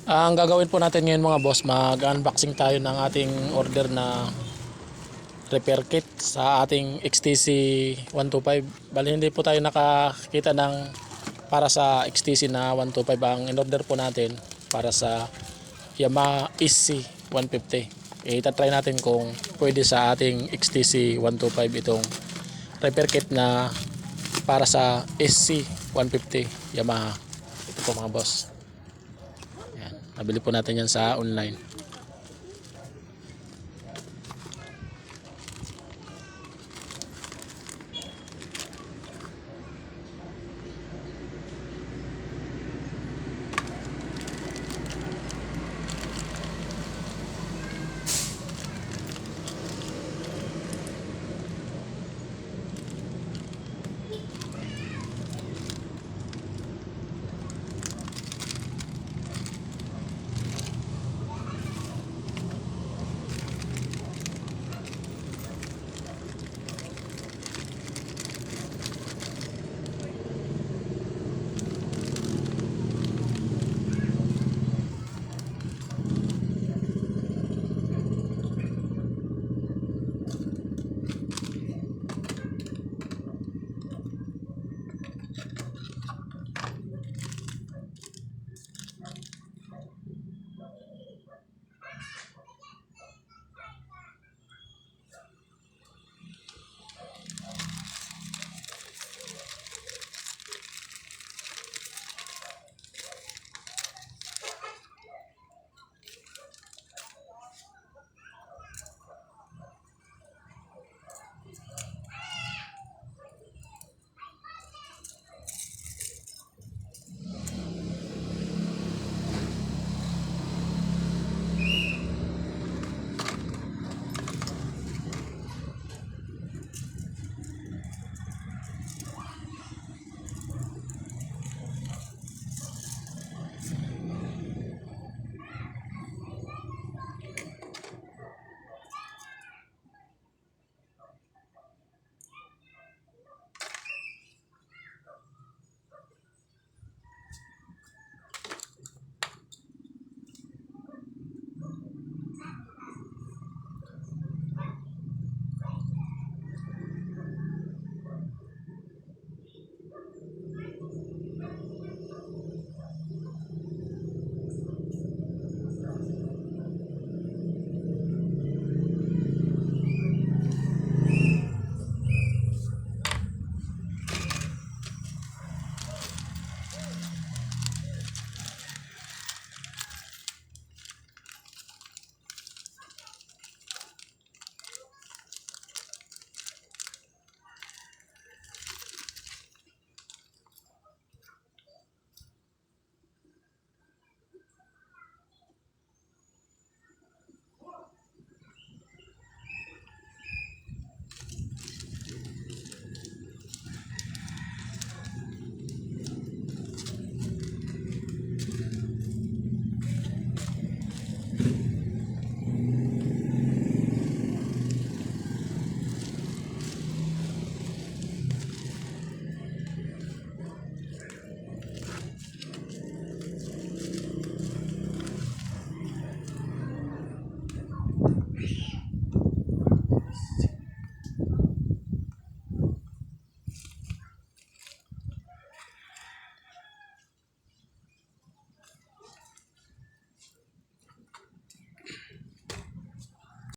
Ang gagawin po natin ngayon mga boss, mag-unboxing tayo ng ating order na repair kit sa ating XTC 125. Bali hindi po tayo nakakita ng para sa XTC na 125. Ang in-order po natin para sa Yamaha SC 150. Itatry natin kung pwede sa ating XTC 125 itong repair kit na para sa SC 150 Yamaha. Ito po mga boss. Nabili po natin yan sa online.